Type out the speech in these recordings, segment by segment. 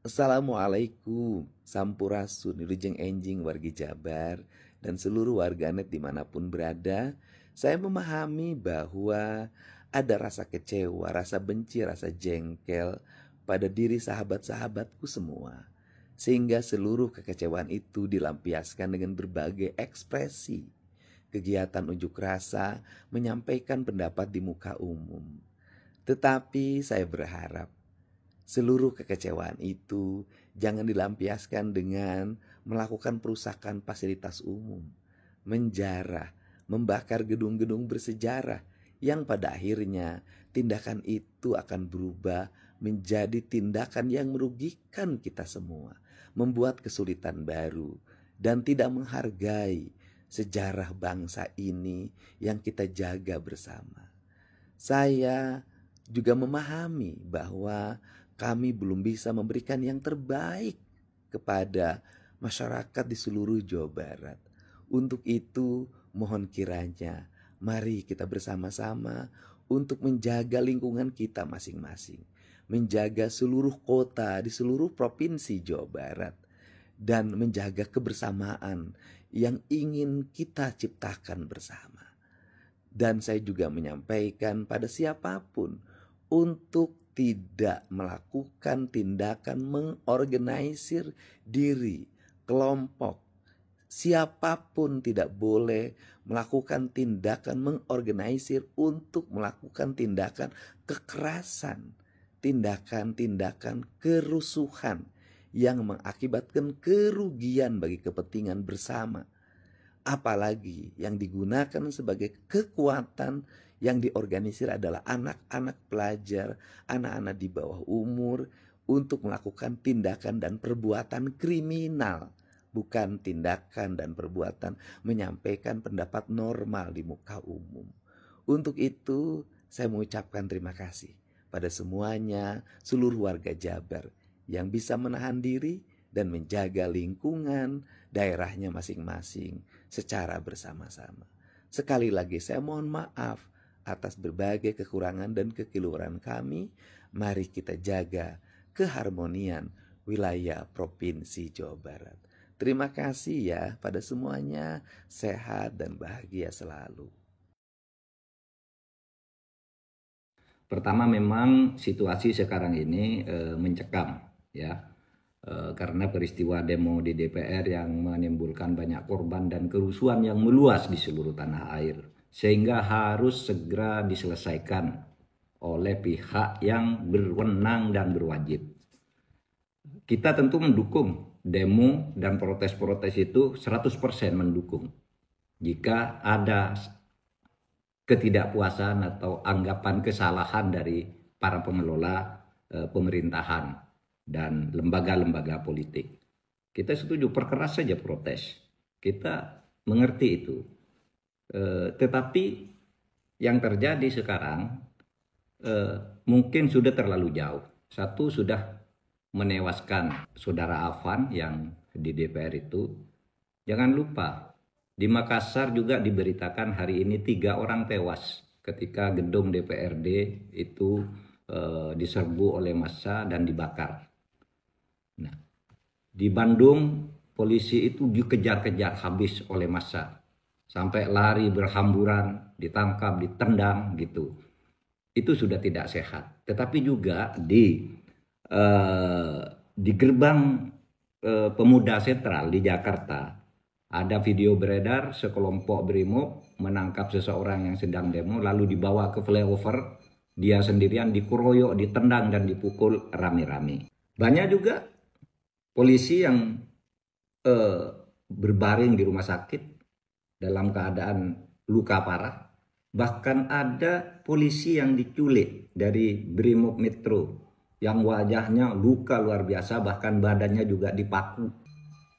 Assalamualaikum, Sampurasun, Wilujeng Enjing, wargi Jabar, dan seluruh warganet dimanapun berada. Saya memahami bahwa ada rasa kecewa, rasa benci, rasa jengkel pada diri sahabat-sahabatku semua. Sehingga seluruh kekecewaan itu dilampiaskan dengan berbagai ekspresi. Kegiatan unjuk rasa menyampaikan pendapat di muka umum. Tetapi saya berharap seluruh kekecewaan itu jangan dilampiaskan dengan melakukan perusakan fasilitas umum, menjarah, membakar gedung-gedung bersejarah yang pada akhirnya tindakan itu akan berubah menjadi tindakan yang merugikan kita semua, membuat kesulitan baru dan tidak menghargai sejarah bangsa ini yang kita jaga bersama. Saya juga memahami bahwa kami belum bisa memberikan yang terbaik kepada masyarakat di seluruh Jawa Barat. Untuk itu, mohon kiranya mari kita bersama-sama untuk menjaga lingkungan kita masing-masing, menjaga seluruh kota di seluruh provinsi Jawa Barat, dan menjaga kebersamaan yang ingin kita ciptakan bersama. Dan saya juga menyampaikan pada siapapun untuk tidak melakukan tindakan mengorganisir diri, kelompok. Siapapun tidak boleh melakukan tindakan mengorganisir untuk melakukan tindakan kekerasan, tindakan-tindakan kerusuhan yang mengakibatkan kerugian bagi kepentingan bersama. Apalagi yang digunakan sebagai kekuatan yang diorganisir adalah anak-anak pelajar, anak-anak di bawah umur untuk melakukan tindakan dan perbuatan kriminal, bukan tindakan dan perbuatan menyampaikan pendapat normal di muka umum. Untuk itu, saya mengucapkan terima kasih pada semuanya, seluruh warga Jabar yang bisa menahan diri dan menjaga lingkungan daerahnya masing-masing secara bersama-sama. Sekali lagi saya mohon maaf atas berbagai kekurangan dan kekeliruan kami. Mari kita jaga keharmonian wilayah Provinsi Jawa Barat. Terima kasih ya pada semuanya, sehat dan bahagia selalu. Pertama memang situasi sekarang ini mencekam ya. Karena peristiwa demo di DPR yang menimbulkan banyak korban dan kerusuhan yang meluas di seluruh tanah air, sehingga harus segera diselesaikan oleh pihak yang berwenang dan berwajib. Kita tentu mendukung demo dan protes-protes itu 100% mendukung. Jika ada ketidakpuasan atau anggapan kesalahan dari para pengelola pemerintahan dan lembaga-lembaga politik, kita setuju, perkeras saja protes. Kita mengerti itu. Tetapi yang terjadi sekarang mungkin sudah terlalu jauh. Satu, sudah menewaskan saudara Afan yang di DPR itu. Jangan lupa, di Makassar juga diberitakan hari ini 3 orang tewas ketika gedung DPRD itu diserbu oleh massa dan dibakar. Nah, di Bandung polisi itu dikejar-kejar habis oleh massa, sampai lari berhamburan, ditangkap, ditendang gitu. Itu sudah tidak sehat. Tetapi juga di gerbang Pemuda Sentral di Jakarta ada video beredar sekelompok brimob menangkap seseorang yang sedang demo, lalu dibawa ke flyover, dia sendirian dikeroyok, ditendang dan dipukul rame-rame. Banyak juga polisi yang berbaring di rumah sakit dalam keadaan luka parah. Bahkan ada polisi yang diculik dari Brimob Metro yang wajahnya luka luar biasa, bahkan badannya juga dipaku.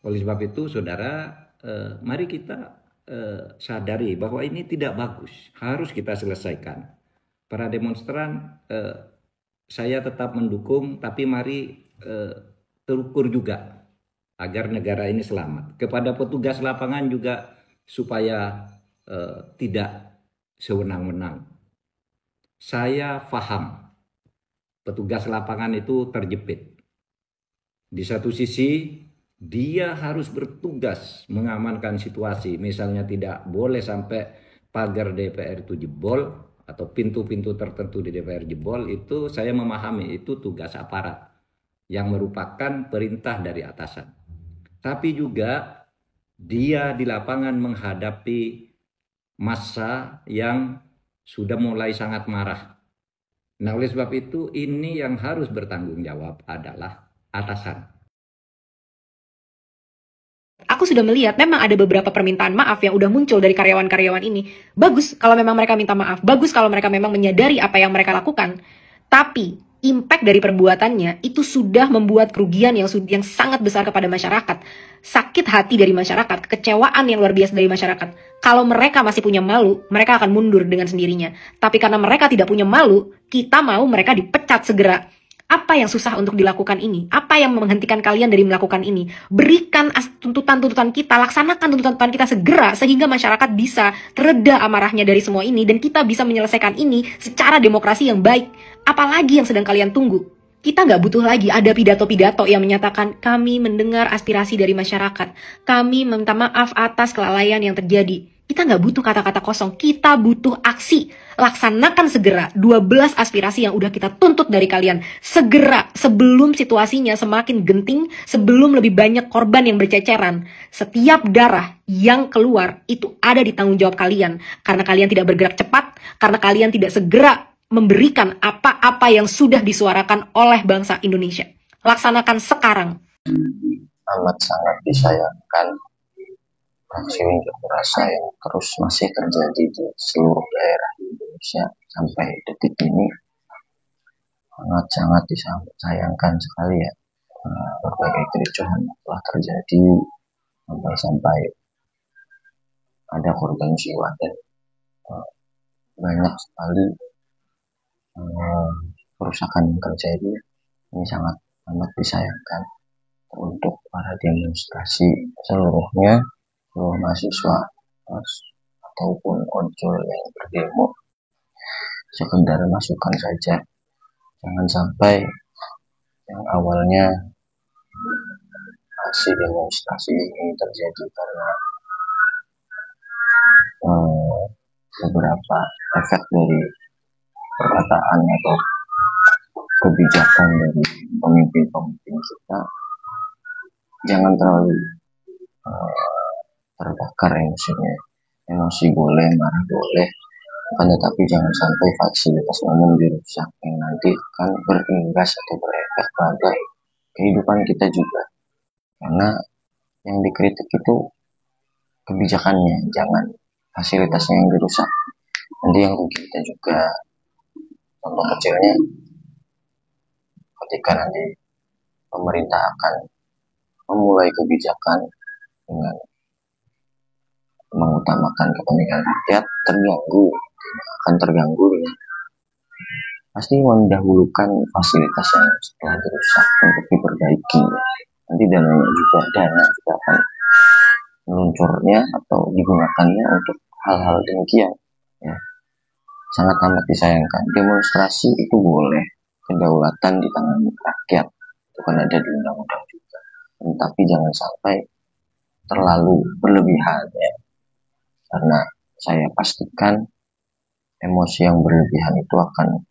Oleh sebab itu, saudara, mari kita sadari bahwa ini tidak bagus, harus kita selesaikan. Para demonstran, saya tetap mendukung, tapi mari terukur juga agar negara ini selamat. Kepada petugas lapangan juga supaya tidak sewenang-wenang. Saya paham petugas lapangan itu terjepit. Di satu sisi dia harus bertugas mengamankan situasi, misalnya tidak boleh sampai pagar DPR itu jebol atau pintu-pintu tertentu di DPR jebol, itu saya memahami itu tugas aparat yang merupakan perintah dari atasan. Tapi juga dia di lapangan menghadapi massa yang sudah mulai sangat marah. Nah, oleh sebab itu ini yang harus bertanggung jawab adalah atasan. Aku sudah melihat memang ada beberapa permintaan maaf yang udah muncul dari karyawan-karyawan ini. Bagus kalau memang mereka minta maaf. Bagus kalau mereka memang menyadari apa yang mereka lakukan. Tapi impact dari perbuatannya itu sudah membuat kerugian yang sangat besar kepada masyarakat. Sakit hati dari masyarakat, kekecewaan yang luar biasa dari masyarakat. Kalau mereka masih punya malu, mereka akan mundur dengan sendirinya. Tapi karena mereka tidak punya malu, kita mau mereka dipecat segera. Apa yang susah untuk dilakukan ini? Apa yang menghentikan kalian dari melakukan ini? Berikan tuntutan-tuntutan kita, laksanakan tuntutan kita segera sehingga masyarakat bisa tereda amarahnya dari semua ini dan kita bisa menyelesaikan ini secara demokrasi yang baik. Apalagi yang sedang kalian tunggu? Kita nggak butuh lagi ada pidato-pidato yang menyatakan kami mendengar aspirasi dari masyarakat. Kami minta maaf atas kelalaian yang terjadi. Kita nggak butuh kata-kata kosong, kita butuh aksi. Laksanakan segera 12 aspirasi yang udah kita tuntut dari kalian. Segera, sebelum situasinya semakin genting, sebelum lebih banyak korban yang berceceran. Setiap darah yang keluar itu ada di tanggung jawab kalian. Karena kalian tidak bergerak cepat, karena kalian tidak segera memberikan apa-apa yang sudah disuarakan oleh bangsa Indonesia. Laksanakan sekarang. Amat sangat disayangkan aksi unjuk rasa yang terus masih terjadi di seluruh daerah di Indonesia sampai detik ini. Sangat disayangkan sekali ya, berbagai kericuhan telah terjadi sampai ada korban jiwa dan banyak sekali kerusakan yang terjadi. Ini sangat amat disayangkan untuk para demonstrasi seluruhnya, seluruh mahasiswa ataupun ojol yang berdemo. Sekedar masukan saja, jangan sampai yang awalnya aksi demonstrasi ini terjadi karena beberapa efek dari perkataan atau kebijakan dari pemimpin-pemimpin kita. Jangan terlalu terbakar emosinya. Emosi boleh, marah boleh, akan tetapi jangan sampai fasilitas umum dirusak yang nanti akan berimbas atau berefek pada kehidupan kita juga. Karena yang dikritik itu kebijakannya, jangan fasilitasnya yang dirusak. Nanti yang rugi kita juga. Contoh kecilnya, ketika nanti pemerintah akan memulai kebijakan dengan mengutamakan kepentingan rakyat, akan terganggu dengan pasti mendahulukan fasilitas yang setelah dirusak untuk diperbaiki. Nanti dana juga akan meluncurnya atau digunakannya untuk hal-hal demikian ya. Sangat amat disayangkan. Demonstrasi itu boleh, kedaulatan di tangan rakyat, itu kan ada di undang-undang juga, tapi jangan sampai terlalu berlebihan ya. Karena saya pastikan emosi yang berlebihan itu akan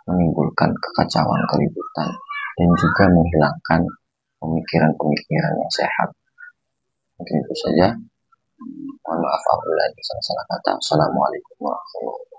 menimbulkan kekacauan, keributan, dan juga menghilangkan pemikiran-pemikiran yang sehat. Mungkin itu saja. Mohon maaf apabila ada salah kata. Assalamualaikum warahmatullahi wabarakatuh.